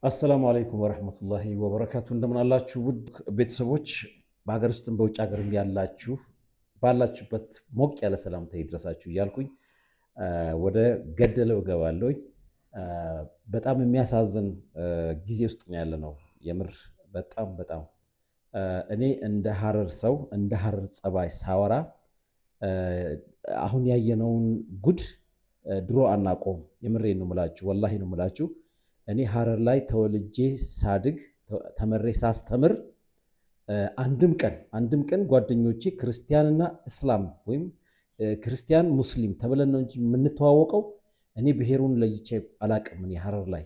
አሰላሙ አለይኩም ወራህመቱላሂ ወበረካቱ። እንደምን አላችሁ ውድ ቤተሰቦች፣ በሀገር ውስጥም በውጭ ሀገርም ያላችሁ ባላችሁበት ሞቅ ያለ ሰላምታ ይድረሳችሁ እያልኩኝ ወደ ገደለው እገባለሁኝ። በጣም የሚያሳዝን ጊዜ ውስጥ ነው ያለነው። የምር በጣም እኔ እንደ ሀረር ሰው እንደ ሀረር ጸባይ ሳወራ አሁን ያየነውን ጉድ ድሮ አናቆም። የምሬን ነው የምላችሁ፣ ወላሂ ነው የምላችሁ። እኔ ሀረር ላይ ተወልጄ ሳድግ ተመሬ ሳስተምር አንድም ቀን ጓደኞቼ ክርስቲያንና እስላም ወይም ክርስቲያን ሙስሊም ተብለን ነው እንጂ የምንተዋወቀው። እኔ ብሔሩን ለይቼ አላቅም። እኔ ሀረር ላይ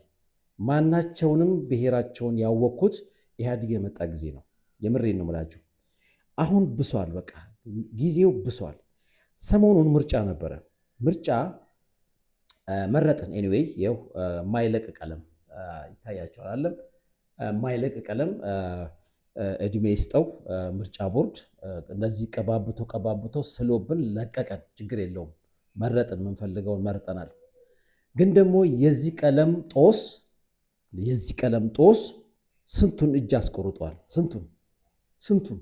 ማናቸውንም ብሔራቸውን ያወቅኩት ኢህአዲግ የመጣ ጊዜ ነው። የምሬን ነው የምላችሁ። አሁን ብሷል፣ በቃ ጊዜው ብሷል። ሰሞኑን ምርጫ ነበረ። ምርጫ መረጥን። ኤኒዌይ ይኸው ማይለቅ ቀለም ይታያቸዋል አለም ማይለቅ ቀለም እድሜ ይስጠው ምርጫ ቦርድ። እነዚህ ቀባብቶ ስሎብን ለቀቀን። ችግር የለውም መረጥን፣ የምንፈልገውን መርጠናል። ግን ደግሞ የዚህ ቀለም ጦስ ስንቱን እጅ አስቆርጧል። ስንቱን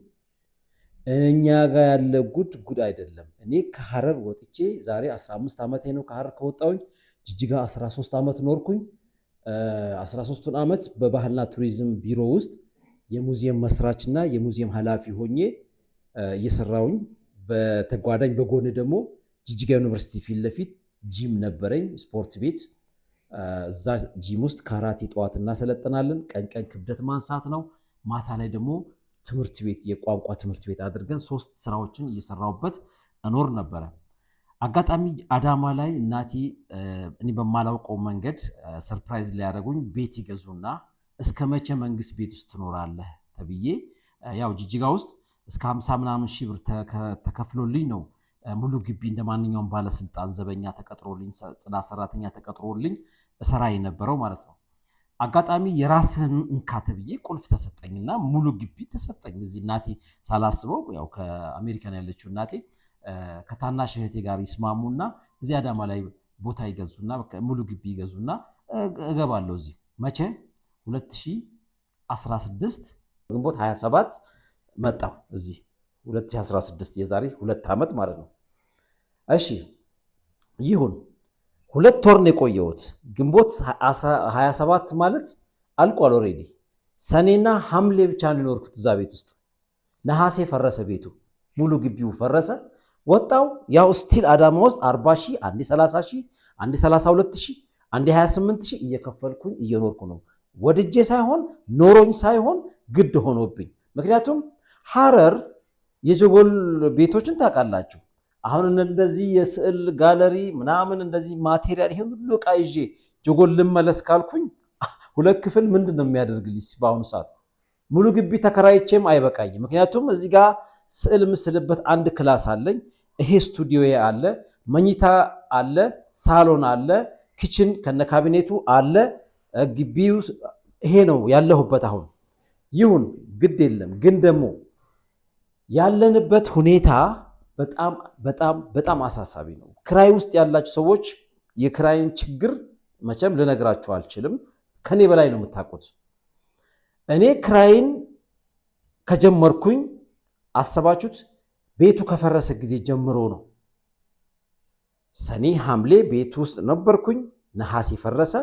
እኛ ጋር ያለ ጉድ አይደለም። እኔ ከሀረር ወጥቼ ዛሬ 15 ዓመቴ ነው ከሀረር ከወጣሁኝ። ጅጅጋ 13 ዓመት ኖርኩኝ። 13ቱን ዓመት በባህልና ቱሪዝም ቢሮ ውስጥ የሙዚየም መስራችና የሙዚየም ኃላፊ ሆኜ እየሰራሁኝ፣ በተጓዳኝ በጎን ደግሞ ጅጅጋ ዩኒቨርሲቲ ፊት ለፊት ጂም ነበረኝ፣ ስፖርት ቤት። እዛ ጂም ውስጥ ካራቴ ጠዋት እናሰለጥናለን። ቀን ክብደት ማንሳት ነው። ማታ ላይ ደግሞ ትምህርት ቤት የቋንቋ ትምህርት ቤት አድርገን 3 ስራዎችን እየሰራሁበት እኖር ነበረ። አጋጣሚ አዳማ ላይ እናቴ እኔ በማላውቀው መንገድ ሰርፕራይዝ ሊያደርጉኝ ቤት ይገዙና እስከ መቼ መንግስት ቤት ውስጥ ትኖራለህ ተብዬ፣ ያው ጅጅጋ ውስጥ እስከ 50 ምናምን ሺህ ብር ተከፍሎልኝ ነው ሙሉ ግቢ እንደ ማንኛውም ባለስልጣን ዘበኛ ተቀጥሮልኝ፣ ጽዳት ሰራተኛ ተቀጥሮልኝ እሰራ የነበረው ማለት ነው። አጋጣሚ የራስህን እንካ ተብዬ ቁልፍ ተሰጠኝና ሙሉ ግቢ ተሰጠኝ። እዚህ እናቴ ሳላስበው ያው ከአሜሪካን ያለችው እናቴ ከታናሽ እህቴ ጋር ይስማሙና እዚህ አዳማ ላይ ቦታ ይገዙና ሙሉ ግቢ ይገዙና እገባለሁ እዚህ። መቼ 2016 ግንቦት 27 መጣሁ እዚህ 2016 የዛሬ 2 ዓመት ማለት ነው። እሺ ይሁን 2 ወር ነው የቆየሁት። ግንቦት 27 ማለት አልቋል ኦልሬዲ። ሰኔና ሐምሌ ብቻ ነው የኖርኩት እዛ ቤት ውስጥ። ነሐሴ ፈረሰ ቤቱ፣ ሙሉ ግቢው ፈረሰ። ወጣው ያው ስቲል አዳማ ውስጥ 40 ሺህ፣ አንዴ 30 ሺህ፣ አንዴ 32 ሺህ፣ አንዴ 28 ሺህ እየከፈልኩኝ እየኖርኩ ነው። ወድጄ ሳይሆን ኖሮኝ ሳይሆን ግድ ሆኖብኝ። ምክንያቱም ሀረር የጀጎል ቤቶችን ታውቃላችሁ። አሁን እንደዚህ የስዕል ጋለሪ ምናምን እንደዚህ ማቴሪያል ይሄን ሁሉ ዕቃ ይዤ ጀጎል ልመለስ ካልኩኝ 2 ክፍል ምንድን ነው የሚያደርግልኝ? በአሁኑ ሰዓት ሙሉ ግቢ ተከራይቼም አይበቃኝም። ምክንያቱም እዚህ ጋር ስዕል ምስልበት አንድ ክላስ አለኝ። ይሄ ስቱዲዮ አለ፣ መኝታ አለ፣ ሳሎን አለ፣ ኪችን ከነ ካቢኔቱ አለ። ግቢው ይሄ ነው ያለሁበት አሁን። ይሁን ግድ የለም። ግን ደግሞ ያለንበት ሁኔታ በጣም አሳሳቢ ነው። ክራይ ውስጥ ያላችሁ ሰዎች የክራይን ችግር መቼም ልነግራችሁ አልችልም። ከኔ በላይ ነው የምታውቁት። እኔ ክራይን ከጀመርኩኝ አሰባችሁት፣ ቤቱ ከፈረሰ ጊዜ ጀምሮ ነው። ሰኔ ሐምሌ ቤቱ ውስጥ ነበርኩኝ። ነሐሴ ፈረሰ።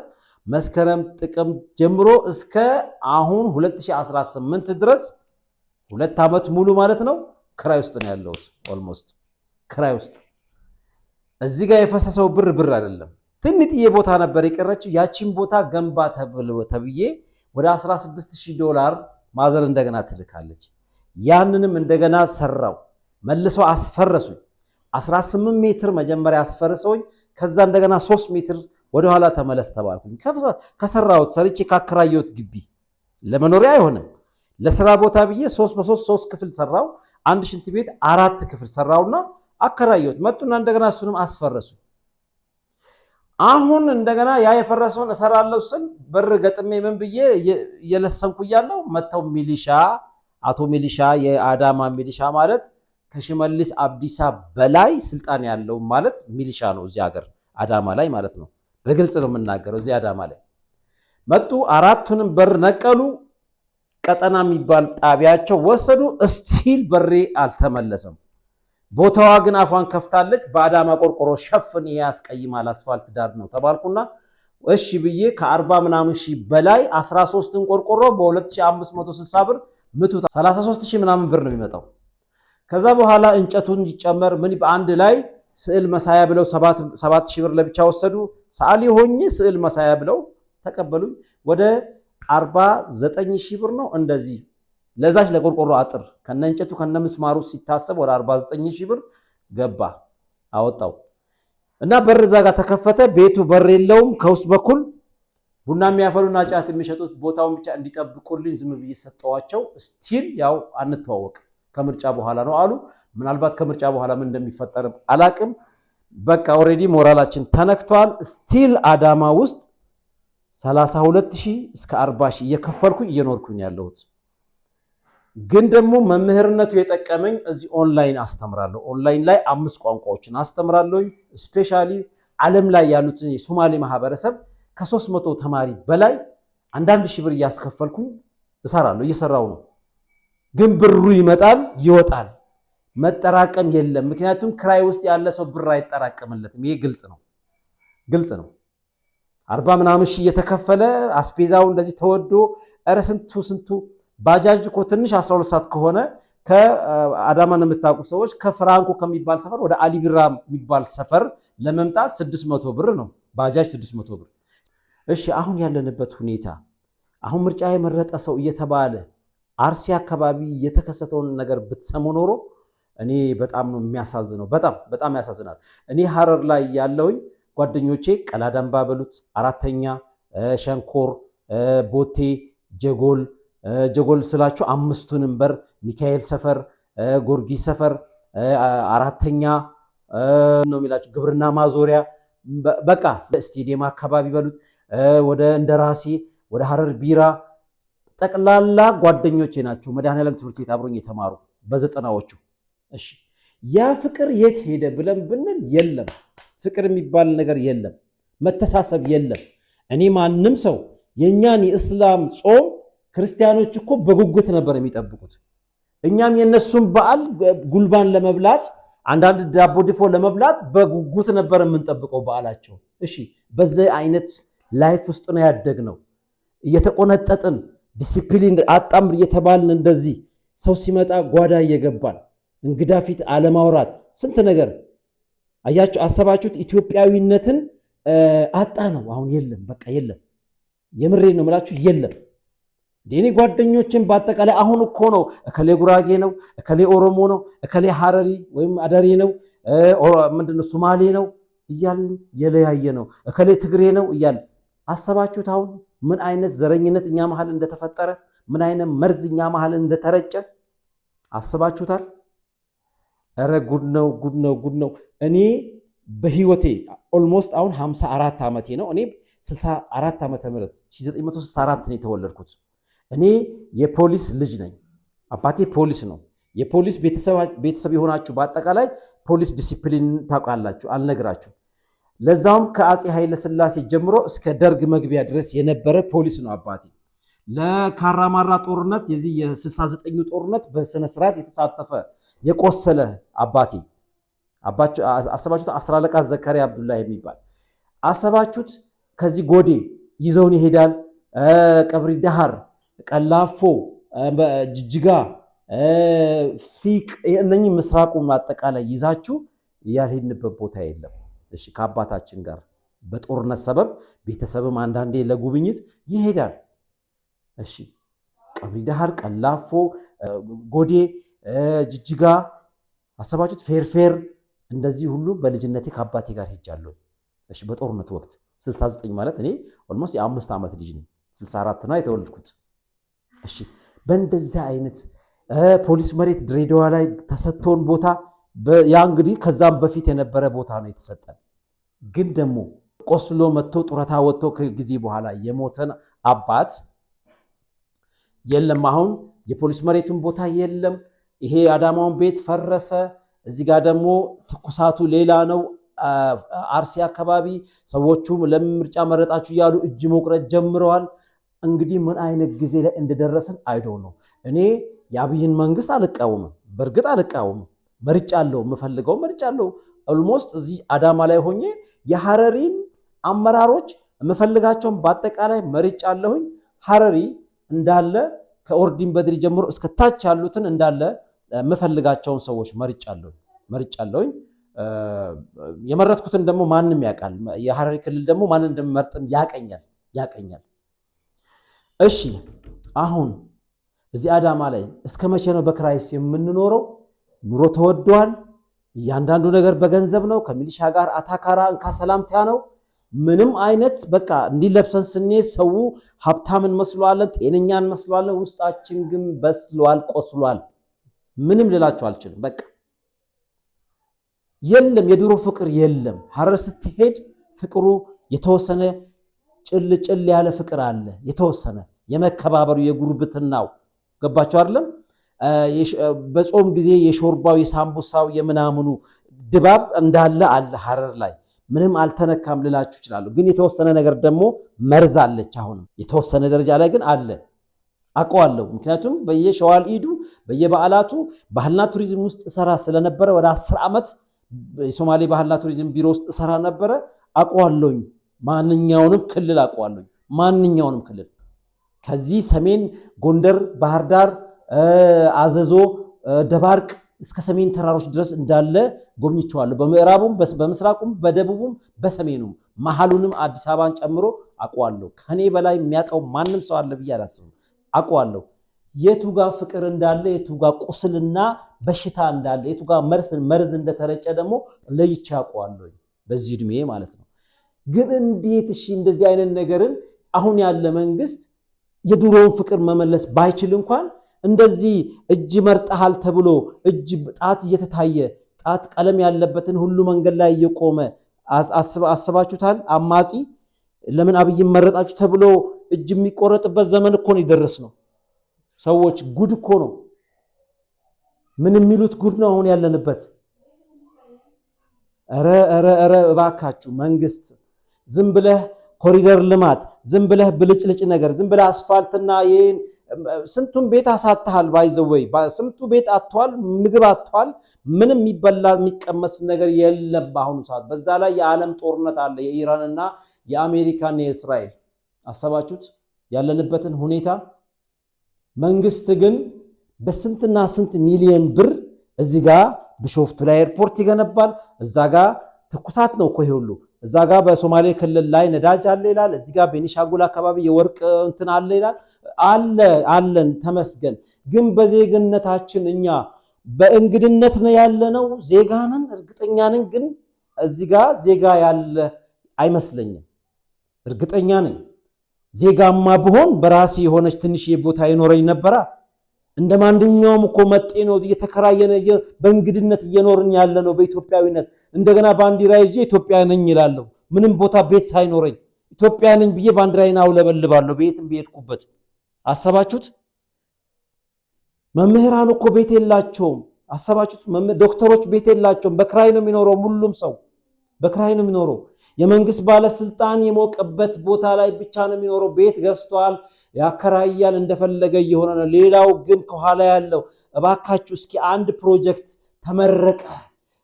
መስከረም ጥቅም ጀምሮ እስከ አሁን 2018 ድረስ 2 ዓመት ሙሉ ማለት ነው ክራይ ውስጥ ነው ያለሁት። ኦልሞስት ክራይ ውስጥ። እዚህ ጋር የፈሰሰው ብር አይደለም። ትንጥዬ ቦታ ነበር የቀረችው። ያቺን ቦታ ገንባ ተብዬ ወደ $16,000 ማዘር እንደገና ትልካለች። ያንንም እንደገና ሰራው። መልሰው አስፈረሱኝ። 18 ሜትር መጀመሪያ አስፈርሰውኝ ከዛ እንደገና 3 ሜትር ወደኋላ ተመለስ ተባልኩኝ። ከሰራሁት ሰርቼ ካከራየሁት ግቢ ለመኖሪያ አይሆንም ለስራ ቦታ ብዬ 3 በ3 3 ክፍል ሰራው። አንድ ሽንት ቤት 4 ክፍል ሰራውና አከራየሁት። መጡና እንደገና እሱንም አስፈረሱ። አሁን እንደገና ያ የፈረሰውን እሰራለሁ ስል በር ገጥሜ ምን ብዬ እየለሰንኩ እያለሁ መተው ሚሊሻ፣ አቶ ሚሊሻ፣ የአዳማ ሚሊሻ ማለት ከሽመልስ አብዲሳ በላይ ስልጣን ያለው ማለት ሚሊሻ ነው እዚህ ሀገር አዳማ ላይ ማለት ነው። በግልጽ ነው የምናገረው እዚህ አዳማ ላይ መጡ። አራቱንም በር ነቀሉ። ቀጠና የሚባል ጣቢያቸው ወሰዱ። እስቲል በሬ አልተመለሰም። ቦታዋ ግን አፏን ከፍታለች። በአዳማ ቆርቆሮ ሸፍን፣ ይሄ ያስቀይማል፣ አስፋልት ዳር ነው ተባልኩና እሺ ብዬ ከ40 ምናምን ሺህ በላይ 13ን ቆርቆሮ በ2560 ብር ምቱት። 33 ሺህ ምናምን ብር ነው የሚመጣው። ከዛ በኋላ እንጨቱን ይጨመር ምን በአንድ ላይ ስዕል መሳያ ብለው 7000 ብር ለብቻ ወሰዱ። ሰዓሊ ሆኜ ስዕል መሳያ ብለው ተቀበሉኝ። ወደ 49000 ብር ነው እንደዚህ ለዛች ለቆርቆሮ አጥር ከነ እንጨቱ ከነ ምስማሩ ሲታሰብ ወደ 49000 ብር ገባ አወጣው። እና በር እዛ ጋር ተከፈተ። ቤቱ በር የለውም። ከውስጥ በኩል ቡና የሚያፈሉና ጫት የሚሸጡት ቦታውን ብቻ እንዲጠብቁልኝ ዝም ብዬ ሰጠዋቸው። ስቲል ያው አንተዋወቅ ከምርጫ በኋላ ነው አሉ። ምናልባት ከምርጫ በኋላ ምን እንደሚፈጠር አላቅም። በቃ ኦሬዲ ሞራላችን ተነክቷል። ስቲል አዳማ ውስጥ 32000 እስከ 40000 እየከፈልኩኝ እየኖርኩኝ ያለሁት። ግን ደግሞ መምህርነቱ የጠቀመኝ እዚህ ኦንላይን አስተምራለሁ። ኦንላይን ላይ 5 ቋንቋዎችን አስተምራለሁ። ስፔሻሊ ዓለም ላይ ያሉትን የሶማሌ ማህበረሰብ ከ300 ተማሪ በላይ አንዳንድ ሺህ ብር እያስከፈልኩኝ እሰራለሁ። እየሰራው ነው። ግን ብሩ ይመጣል ይወጣል። መጠራቀም የለም። ምክንያቱም ክራይ ውስጥ ያለ ሰው ብር አይጠራቀምለትም። ይሄ ግልጽ ነው፣ ግልጽ ነው። 40 ምናምን ሺህ እየተከፈለ አስፔዛው እንደዚህ ተወዶ ኧረ ስንቱ ባጃጅ እኮ ትንሽ 12 ሰዓት ከሆነ ከአዳማን የምታውቁ ሰዎች ከፍራንኮ ከሚባል ሰፈር ወደ አሊቢራ የሚባል ሰፈር ለመምጣት 600 ብር ነው። ባጃጅ 600 ብር። እሺ አሁን ያለንበት ሁኔታ አሁን ምርጫ የመረጠ ሰው እየተባለ አርሲ አካባቢ የተከሰተውን ነገር ብትሰሙ ኖሮ እኔ በጣም ነው የሚያሳዝነው። በጣም ያሳዝናል። እኔ ሐረር ላይ ያለውኝ ጓደኞቼ ቀላዳምባ በሉት፣ አራተኛ፣ ሸንኮር፣ ቦቴ፣ ጀጎል ስላችሁ 5ቱንም በር ሚካኤል ሰፈር፣ ጎርጊስ ሰፈር፣ አራተኛ ነው የሚላችሁ ግብርና ማዞሪያ፣ በቃ ስቴዲየም አካባቢ በሉት፣ ወደ እንደራሴ፣ ወደ ሐረር ቢራ ጠቅላላ ጓደኞቼ ናቸው። መድኃኔዓለም ትምህርት ቤት አብሮኝ የተማሩ በ90ዎቹ። እሺ ያ ፍቅር የት ሄደ ብለን ብንል የለም። ፍቅር የሚባል ነገር የለም። መተሳሰብ የለም። እኔ ማንም ሰው የኛን የእስላም ጾም ክርስቲያኖች እኮ በጉጉት ነበር የሚጠብቁት። እኛም የነሱን በዓል ጉልባን ለመብላት አንዳንድ ዳቦ ድፎ ለመብላት በጉጉት ነበር የምንጠብቀው በዓላቸው። እሺ በዚህ አይነት ላይፍ ውስጥ ነው ያደግነው። እየተቆነጠጥን ዲሲፕሊን አጣም እየተባልን እንደዚህ ሰው ሲመጣ ጓዳ እየገባን እንግዳ ፊት አለማውራት ስንት ነገር አያችሁ። አሰባችሁት? ኢትዮጵያዊነትን አጣ ነው አሁን። የለም በቃ የለም። የምሬ ነው የምላችሁ የለም። እኔ ጓደኞችን በአጠቃላይ አሁን እኮ ነው እከሌ ጉራጌ ነው፣ እከሌ ኦሮሞ ነው፣ እከሌ ሐረሪ ወይም አደሬ ነው፣ ምንድነው ሶማሌ ነው እያልን የለያየ ነው፣ እከሌ ትግሬ ነው እያልን አሰባችሁት? አሁን ምን አይነት ዘረኝነት እኛ መሃል እንደተፈጠረ፣ ምን አይነት መርዝ እኛ መሃል እንደተረጨ አስባችሁታል? ኧረ ጉድ ነው ጉድ ነው ጉድ ነው። እኔ በህይወቴ ኦልሞስት አሁን 54 ዓመቴ ነው። እኔ 64 ዓመተ ምህረት 1964 ነው የተወለድኩት። እኔ የፖሊስ ልጅ ነኝ። አባቴ ፖሊስ ነው። የፖሊስ ቤተሰብ የሆናችሁ በአጠቃላይ ፖሊስ ዲሲፕሊን ታውቃላችሁ፣ አልነግራችሁ። ለዛውም ከአፄ ኃይለ ሥላሴ ጀምሮ እስከ ደርግ መግቢያ ድረስ የነበረ ፖሊስ ነው አባቴ። ለካራማራ ጦርነት የዚህ የ69ኙ ጦርነት በስነ ስርዓት የተሳተፈ የቆሰለ አባቴ አሰባችሁት? 10 አለቃ ዘካሪያ አብዱላህ የሚባል አሰባችሁት? ከዚህ ጎዴ ይዘውን ይሄዳል። ቀብሪ ዳሃር፣ ቀላፎ፣ ጅጅጋ፣ ፊቅ እነኚህ ምስራቁን አጠቃላይ ይዛችሁ ያልሄድንበት ቦታ የለም። እሺ ከአባታችን ጋር በጦርነት ሰበብ ቤተሰብም አንዳንዴ ለጉብኝት ይሄዳል። እሺ ቀብሪ ዳሃር፣ ቀላፎ፣ ጎዴ፣ ጅጅጋ አሰባችሁት? ፌርፌር እንደዚህ ሁሉ በልጅነቴ ከአባቴ ጋር ሄጃለሁ። እሺ በጦርነት ወቅት 69 ማለት እኔ ኦልሞስት የ5 ዓመት ልጅ ነኝ። 64 ነው የተወለድኩት። እሺ በእንደዚህ አይነት ፖሊስ መሬት ድሬዳዋ ላይ ተሰጥቶን ቦታ ያ እንግዲህ ከዛም በፊት የነበረ ቦታ ነው የተሰጠን። ግን ደግሞ ቆስሎ መጥቶ ጡረታ ወጥቶ ከጊዜ በኋላ የሞተን አባት የለም። አሁን የፖሊስ መሬቱን ቦታ የለም። ይሄ አዳማውን ቤት ፈረሰ። እዚህ ጋር ደግሞ ትኩሳቱ ሌላ ነው። አርሲ አካባቢ ሰዎቹ ለምርጫ መረጣችሁ እያሉ እጅ መቁረጥ ጀምረዋል። እንግዲህ ምን አይነት ጊዜ ላይ እንደደረሰን አይዶ ነው። እኔ የአብይን መንግስት አልቃወምም፣ በእርግጥ አልቃወምም። መርጫለሁ፣ የምፈልገው መርጫለሁ። ኦልሞስት እዚህ አዳማ ላይ ሆኜ የሐረሪን አመራሮች የምፈልጋቸውን በአጠቃላይ መርጫለሁኝ። ሐረሪ እንዳለ ከኦርዲን በድሪ ጀምሮ እስከ ታች ያሉትን እንዳለ የምፈልጋቸውን ሰዎች መርጫለሁኝ። የመረጥኩትን ደግሞ ማንም ያውቃል። የሐረሪ ክልል ደግሞ ማንን እንደምመርጥም ያቀኛል። እሺ አሁን እዚህ አዳማ ላይ እስከ መቼ ነው በክራይስ የምንኖረው? ኑሮ ተወዷል። እያንዳንዱ ነገር በገንዘብ ነው። ከሚሊሻ ጋር አታካራ እንካ ሰላምታ ነው። ምንም አይነት በቃ እንዲለብሰን ስንሄድ ሰው ሀብታም እንመስለዋለን፣ ጤነኛ እንመስለዋለን። ውስጣችን ግን በስሏል፣ ቆስሏል። ምንም ልላችሁ አልችልም። በቃ የለም፣ የድሮ ፍቅር የለም። ሐረር ስትሄድ ፍቅሩ የተወሰነ ጭል ያለ ፍቅር አለ። የተወሰነ የመከባበሩ የጉርብትናው ገባቸው አይደለም። በጾም ጊዜ የሾርባው የሳምቡሳው የምናምኑ ድባብ እንዳለ አለ ሐረር ላይ ምንም አልተነካም ልላችሁ ይችላሉ። ግን የተወሰነ ነገር ደግሞ መርዝ አለች። አሁንም የተወሰነ ደረጃ ላይ ግን አለ አውቀዋለሁ። ምክንያቱም በየሸዋል ኢዱ በየበዓላቱ ባህልና ቱሪዝም ውስጥ እሰራ ስለነበረ ወደ 10 ዓመት የሶማሌ ባህልና ቱሪዝም ቢሮ ውስጥ እሰራ ነበረ። አውቀዋለሁኝ። ማንኛውንም ክልል አውቀዋለሁኝ። ማንኛውንም ክልል ከዚህ ሰሜን ጎንደር፣ ባህር ዳር፣ አዘዞ፣ ደባርቅ እስከ ሰሜን ተራሮች ድረስ እንዳለ ጎብኝቼዋለሁ። በምዕራቡም በምስራቁም በደቡቡም በሰሜኑም መሐሉንም አዲስ አበባን ጨምሮ አውቀዋለሁ። ከኔ በላይ የሚያውቀው ማንም ሰው አለ ብዬ አላስብም። አውቀዋለሁ። የቱጋ ፍቅር እንዳለ፣ የቱጋ ቁስልና በሽታ እንዳለ፣ የቱጋ መርዝ እንደተረጨ ደግሞ ለይቼ አውቀዋለሁ። በዚህ እድሜ ማለት ነው። ግን እንዴት እሺ እንደዚህ አይነት ነገርን አሁን ያለ መንግስት የድሮውን ፍቅር መመለስ ባይችል እንኳን እንደዚህ እጅ መርጠሃል ተብሎ እጅ ጣት እየተታየ ጣት ቀለም ያለበትን ሁሉ መንገድ ላይ እየቆመ አስባችሁታል? አማጺ ለምን አብይን መረጣችሁ ተብሎ እጅ የሚቆረጥበት ዘመን እኮ ነው የደረስነው። ሰዎች ጉድ እኮ ነው። ምን የሚሉት ጉድ ነው አሁን ያለንበት። ኧረ እባካችሁ መንግስት ዝም ብለህ ኮሪደር ልማት፣ ዝም ብለህ ብልጭልጭ ነገር፣ ዝም ብለህ አስፋልትና ይሄን ስንቱን ቤት አሳተሃል። ባይዘወይ ስንቱ ቤት አጥቷል፣ ምግብ አጥቷል። ምንም የሚበላ የሚቀመስ ነገር የለም በአሁኑ ሰዓት። በዛ ላይ የዓለም ጦርነት አለ፣ የኢራንና የአሜሪካና የእስራኤል። አሰባችሁት ያለንበትን ሁኔታ? መንግስት ግን በስንትና ስንት ሚሊዮን ብር እዚህ ጋር ቢሾፍቱ ላይ ኤርፖርት ይገነባል። እዛ ጋር ትኩሳት ነው እኮ ይሄ ሁሉ። እዛ ጋር በሶማሌ ክልል ላይ ነዳጅ አለ ይላል። እዚህ ጋር ቤኒሻንጉል አካባቢ የወርቅ እንትን አለ ይላል። አለን ተመስገን። ግን በዜግነታችን እኛ በእንግድነት ነው ያለነው። ዜጋንን እርግጠኛ ነኝ። ግን እዚህ ጋር ዜጋ ያለ አይመስለኝም። እርግጠኛ ነኝ። ዜጋማ ብሆን በራሴ የሆነች ትንሽ ቦታ ይኖረኝ ነበራ። እንደ ማንኛውም እኮ መጤ ነው እየተከራየነ በእንግድነት እየኖርን ያለ ነው በኢትዮጵያዊነት። እንደገና ባንዲራ ይዤ ኢትዮጵያ ነኝ ይላለሁ። ምንም ቦታ ቤት ሳይኖረኝ ኢትዮጵያ ነኝ ብዬ ባንዲራዬን አውለበልባለሁ ቤትም በሄድኩበት። አሰባችሁት? መምህራን እኮ ቤት የላቸውም። አሰባችሁት? ዶክተሮች ቤት የላቸውም። በክራይ ነው የሚኖረው። ሁሉም ሰው በክራይ ነው የሚኖረው። የመንግስት ባለስልጣን የሞቀበት ቦታ ላይ ብቻ ነው የሚኖረው። ቤት ገዝቷል፣ ያከራያል፣ እንደፈለገ እየሆነ ነው። ሌላው ግን ከኋላ ያለው እባካችሁ እስኪ አንድ ፕሮጀክት ተመረቀ፣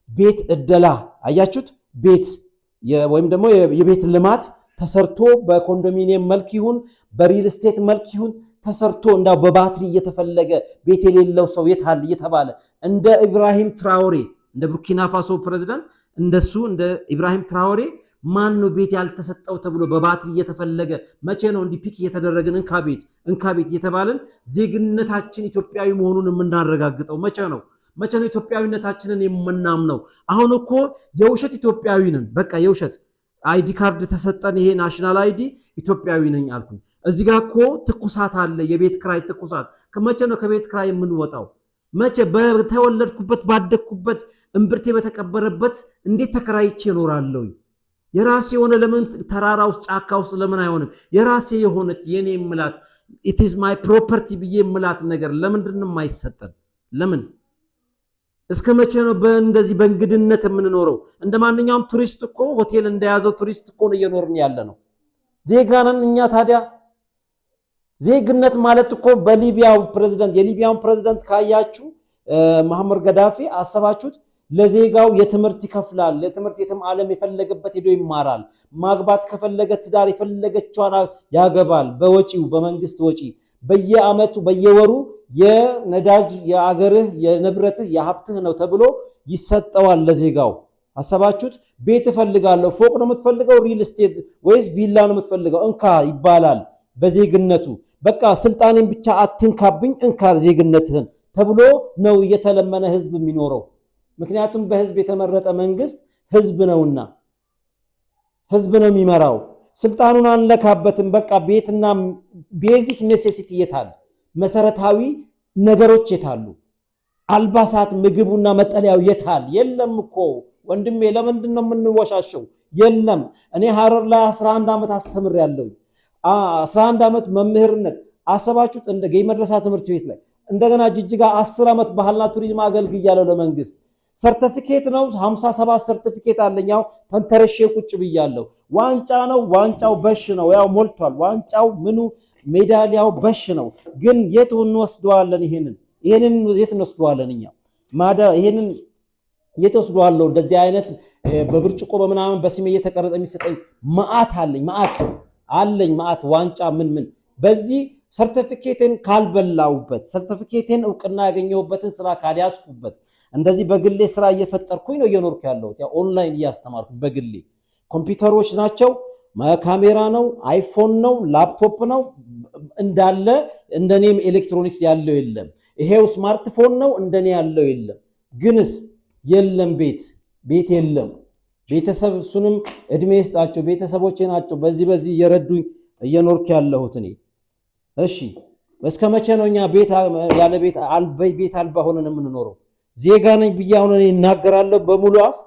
ቤት እደላ አያችሁት? ቤት ወይም ደግሞ የቤት ልማት ተሰርቶ በኮንዶሚኒየም መልክ ይሁን በሪል ስቴት መልክ ይሁን ተሰርቶ እንዳው በባትሪ እየተፈለገ ቤት የሌለው ሰው የት አለ እየተባለ እንደ ኢብራሂም ትራኦሬ እንደ ቡርኪና ፋሶ ፕሬዝዳንት እንደሱ እንደ ኢብራሂም ትራኦሬ ማን ነው ቤት ያልተሰጠው ተብሎ በባትሪ እየተፈለገ መቼ ነው እንዲህ ፒክ እየተደረገን እንካ ቤት እየተባለን ዜግነታችን ኢትዮጵያዊ መሆኑን የምናረጋግጠው መቼ ነው? መቼ ነው ኢትዮጵያዊነታችንን የምናምነው? አሁን እኮ የውሸት ኢትዮጵያዊ ነን። በቃ የውሸት አይዲ ካርድ ተሰጠን፣ ይሄ ናሽናል አይዲ ኢትዮጵያዊ ነኝ አልኩኝ። እዚህ ጋር እኮ ትኩሳት አለ፣ የቤት ክራይ ትኩሳት። ከመቼ ነው ከቤት ክራይ የምንወጣው? መቼ? በተወለድኩበት ባደግኩበት እምብርቴ በተቀበረበት እንዴት ተከራይቼ እኖራለሁ? የራሴ የሆነ ለምን ተራራ ውስጥ ጫካ ውስጥ ለምን አይሆንም? የራሴ የሆነች የኔ ምላት it is my property ብዬ ምላት ነገር ለምንድን ነው የማይሰጠን? ለምን እስከ መቼ ነው በእንደዚህ በእንግድነት የምንኖረው? እንደማንኛውም ቱሪስት እኮ ሆቴል እንደያዘው ቱሪስት እኮ ነው እየኖርን ያለ ነው። ዜጋ ነን እኛ ታዲያ። ዜግነት ማለት እኮ በሊቢያው ፕሬዝዳንት የሊቢያውን ፕሬዝዳንት ካያችሁ መሐመድ ገዳፊ አሰባችሁት? ለዜጋው የትምህርት ይከፍላል። ለትምህርት የትም ዓለም የፈለገበት ሄዶ ይማራል። ማግባት ከፈለገ ትዳር የፈለገችዋን ያገባል። በወጪው በመንግስት ወጪ በየአመቱ በየወሩ የነዳጅ የአገርህ የንብረትህ የሀብትህ ነው ተብሎ ይሰጠዋል ለዜጋው። አሰባችሁት? ቤት እፈልጋለሁ። ፎቅ ነው የምትፈልገው? ሪል ስቴት ወይስ ቪላ ነው የምትፈልገው? እንካ ይባላል በዜግነቱ። በቃ ስልጣኔን ብቻ አትንካብኝ እንካ ዜግነትህን ተብሎ ነው እየተለመነ ህዝብ የሚኖረው። ምክንያቱም በህዝብ የተመረጠ መንግስት ህዝብ ነውና ህዝብ ነው የሚመራው። ስልጣኑን አንለካበትም። በቃ ቤትና ቤዚክ ኔሴሲቲ የታል? መሰረታዊ ነገሮች የታሉ? አልባሳት፣ ምግቡና መጠለያው የታል? የለም እኮ ወንድሜ። ለምንድን ነው የምንወሻሸው? የለም። እኔ ሐረር ላይ 11 ዓመት አስተምሬያለሁ። 11 ዓመት መምህርነት አሰባችሁት? እንደ ገይ መድረሳ ትምህርት ቤት ላይ እንደገና ጅጅጋ 10 ዓመት ባህልና ቱሪዝም አገልግያለሁ ለመንግስት። ሰርቲፊኬት ነው 57 ሰርቲፊኬት አለኝ። ያው ተንተረሼ ቁጭ ብያለሁ። ዋንጫ ነው፣ ዋንጫው በሽ ነው፣ ያው ሞልቷል። ዋንጫው ምኑ ሜዳሊያው በሽ ነው። ግን የት እንወስደዋለን? ይሄንን የት እንወስደዋለን? እኛ ይሄንን የት ወስደዋለሁ? እንደዚህ አይነት በብርጭቆ በምናምን በስሜ እየተቀረጸ የሚሰጠኝ መዓት አለኝ መዓት ዋንጫ ምን በዚህ ሰርቲፊኬትን ካልበላውበት፣ ሰርቲፊኬትን እውቅና ያገኘሁበትን ስራ ካልያዝኩበት፣ እንደዚህ በግሌ ስራ እየፈጠርኩኝ ነው እየኖርኩ ያለሁት። ያው ኦንላይን እያስተማርኩ በግሌ ኮምፒውተሮች ናቸው፣ ካሜራ ነው፣ አይፎን ነው፣ ላፕቶፕ ነው እንዳለ። እንደኔም ኤሌክትሮኒክስ ያለው የለም። ይሄው ስማርትፎን ነው እንደኔ ያለው የለም። ግንስ የለም ቤት የለም። ቤተሰብ እሱንም እድሜ ይስጣቸው ቤተሰቦቼ ናቸው በዚህ እየረዱኝ እየኖርኩ ያለሁት እኔ። እሺ እስከ መቼ ነው እኛ ቤት አልባ ሆነን የምንኖረው? ዜጋ ነኝ ብዬ አሁን እኔ እናገራለሁ በሙሉ አፍ።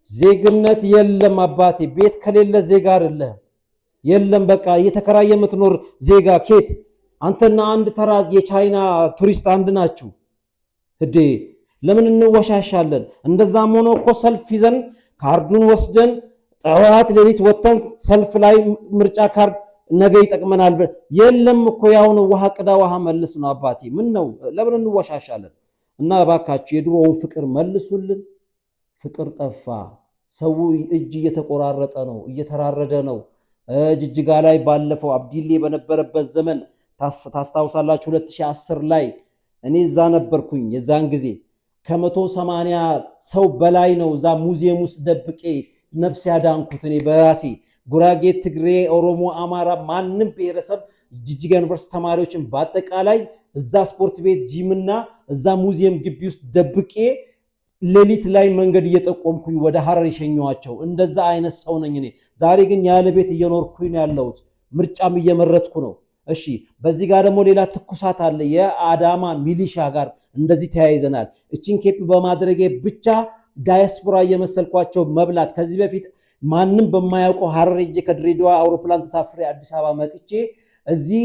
ዜግነት የለም አባቴ። ቤት ከሌለ ዜጋ አይደለም። የለም በቃ እየተከራየ የምትኖር ዜጋ ኬት? አንተና አንድ ተራ የቻይና ቱሪስት አንድ ናችሁ ህዴ። ለምን እንወሻሻለን? እንደዛም ሆኖ እኮ ሰልፍ ይዘን ካርዱን ወስደን ጠዋት ሌሊት ወተን ሰልፍ ላይ ምርጫ ካርድ ነገ ይጠቅመናል። የለም እኮ ያው ነው። ውሃ ቅዳ ውሃ መልስ ነው አባቴ። ምን ነው ለምን እንወሻሻለን? እና እባካችሁ የድሮውን ፍቅር መልሱልን። ፍቅር ጠፋ። ሰው እጅ እየተቆራረጠ ነው፣ እየተራረደ ነው። ጅጅጋ ላይ ባለፈው አብዲሌ በነበረበት ዘመን ታስታውሳላችሁ 2010 ላይ እኔ እዛ ነበርኩኝ። የዛን ጊዜ ከ180 ሰው በላይ ነው እዛ ሙዚየም ውስጥ ደብቄ ነፍስ ያዳንኩት እኔ በራሴ። ጉራጌ፣ ትግሬ፣ ኦሮሞ፣ አማራ ማንም ብሔረሰብ ጅጅጋ ዩኒቨርሲቲ ተማሪዎችን በአጠቃላይ እዛ ስፖርት ቤት ጂምና እዛ ሙዚየም ግቢ ውስጥ ደብቄ ሌሊት ላይ መንገድ እየጠቆምኩኝ ወደ ሐረር የሸኘኋቸው እንደዛ አይነት ሰው ነኝ እኔ። ዛሬ ግን ያለ ቤት እየኖርኩኝ ያለሁት፣ ምርጫም እየመረጥኩ ነው። እሺ በዚህ ጋር ደግሞ ሌላ ትኩሳት አለ። የአዳማ ሚሊሻ ጋር እንደዚህ ተያይዘናል። እቺን ኬፕ በማድረጌ ብቻ ዳያስፖራ እየመሰልኳቸው መብላት። ከዚህ በፊት ማንም በማያውቀው ሐረር ሄጄ ከድሬዳዋ አውሮፕላን ተሳፍሬ አዲስ አበባ መጥቼ እዚህ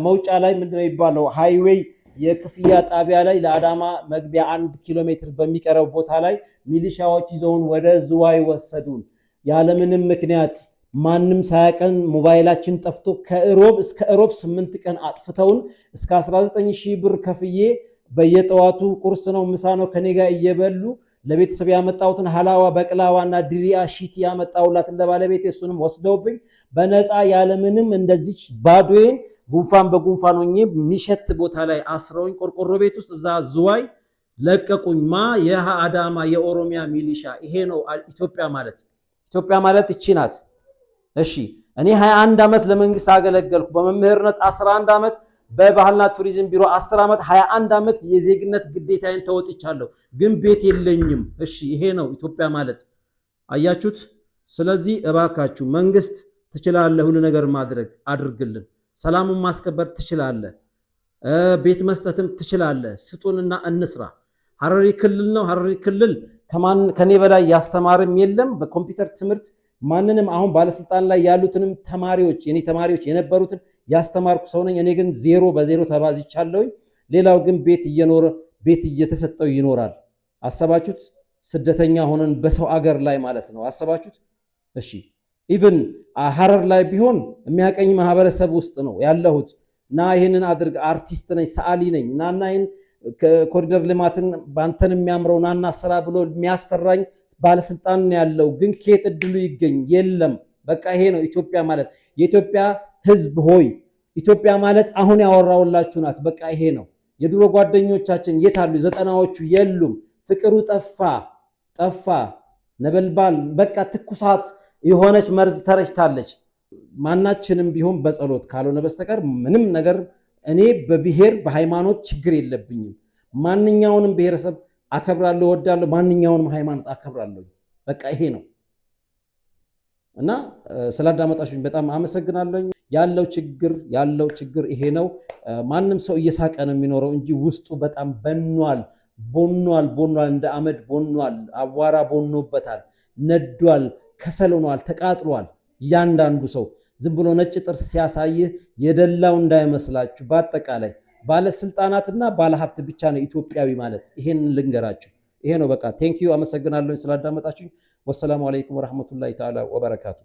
መውጫ ላይ ምንድነው የሚባለው ሃይዌይ የክፍያ ጣቢያ ላይ ለአዳማ መግቢያ 1 ኪሎ ሜትር በሚቀረው ቦታ ላይ ሚሊሻዎች ይዘውን ወደ ዝዋይ ወሰዱን ያለምንም ምክንያት። ማንም ሳያቀን ሞባይላችን ጠፍቶ ከእሮብ እስከ እሮብ 8 ቀን አጥፍተውን እስከ 19000 ብር ከፍዬ በየጠዋቱ ቁርስ ነው ምሳ ነው ከኔ ጋር እየበሉ ለቤተሰብ ያመጣሁትን ሐላዋ በቅላዋና ድሪያ ሺት ያመጣሁላትን ለባለቤቴ እሱንም ወስደውብኝ በነፃ ያለምንም እንደዚህ ባዶዬን ጉንፋን በጉንፋን ሆኜ የሚሸት ቦታ ላይ አስረውኝ ቆርቆሮ ቤት ውስጥ እዛ ዝዋይ ለቀቁኝ። የአዳማ የኦሮሚያ ሚሊሻ ይሄ ነው ኢትዮጵያ ማለት። ኢትዮጵያ ማለት እቺ ናት። እሺ እኔ 21 ዓመት ለመንግስት አገለገልኩ። በመምህርነት 11 ዓመት፣ በባህልና ቱሪዝም ቢሮ 10 ዓመት፣ 21 ዓመት የዜግነት ግዴታዬን ተወጥቻለሁ። ግን ቤት የለኝም። እሺ ይሄ ነው ኢትዮጵያ ማለት። አያችሁት? ስለዚህ እባካችሁ መንግስት ትችላለህ፣ ሁሉ ነገር ማድረግ አድርግልን። ሰላሙን ማስከበር ትችላለህ፣ ቤት መስጠትም ትችላለህ። ስጡንና እንስራ። ሐረሪ ክልል ነው። ሐረሪ ክልል ከኔ በላይ ያስተማርም የለም በኮምፒውተር ትምህርት ማንንም። አሁን ባለስልጣን ላይ ያሉትንም ተማሪዎች የኔ ተማሪዎች የነበሩትን ያስተማርኩ ሰው ነኝ። እኔ ግን 0 በ0 ተባዝቻለሁኝ። ሌላው ግን ቤት እየኖረ ቤት እየተሰጠው ይኖራል። አሰባችሁት? ስደተኛ ሆነን በሰው አገር ላይ ማለት ነው። አሰባችሁት? እሺ ኢቭን ሐረር ላይ ቢሆን የሚያቀኝ ማህበረሰብ ውስጥ ነው ያለሁት እና ይህንን አድርግ አርቲስት ነኝ ሰዓሊ ነኝ ናና ይህን ኮሪደር ልማትን ባንተን የሚያምረው ናና ስራ ብሎ የሚያሰራኝ ባለስልጣን ያለው ግን ከየት እድሉ ይገኝ? የለም። በቃ ይሄ ነው ኢትዮጵያ ማለት። የኢትዮጵያ ህዝብ ሆይ ኢትዮጵያ ማለት አሁን ያወራውላችሁ ናት። በቃ ይሄ ነው። የድሮ ጓደኞቻችን የት አሉ? ዘጠናዎቹ የሉም። ፍቅሩ ጠፋ። ነበልባል በቃ ትኩሳት የሆነች መርዝ ተረጭታለች። ማናችንም ቢሆን በጸሎት ካልሆነ በስተቀር ምንም ነገር እኔ በብሔር በሃይማኖት ችግር የለብኝም። ማንኛውንም ብሔረሰብ አከብራለሁ፣ እወዳለሁ። ማንኛውንም ሃይማኖት አከብራለሁ። በቃ ይሄ ነው እና ስላዳመጣችሁኝ በጣም አመሰግናለሁ። ያለው ችግር ይሄ ነው። ማንም ሰው እየሳቀ ነው የሚኖረው እንጂ ውስጡ በጣም ቦኗል። እንደ አመድ ቦኗል። አቧራ ቦኖበታል፣ ነዷል፣ ከሰል ሆኗል፣ ተቃጥሏል። እያንዳንዱ ሰው ዝም ብሎ ነጭ ጥርስ ሲያሳይህ የደላው እንዳይመስላችሁ። በአጠቃላይ ባለስልጣናትና ባለሀብት ብቻ ነው ኢትዮጵያዊ ማለት። ይሄን ልንገራችሁ። ይሄ ነው በቃ። ቴንኪዩ፣ አመሰግናለሁ ስላዳመጣችሁኝ። ወሰላሙ አለይኩም ወራህመቱላሂ ተዓላ ወበረካቱ።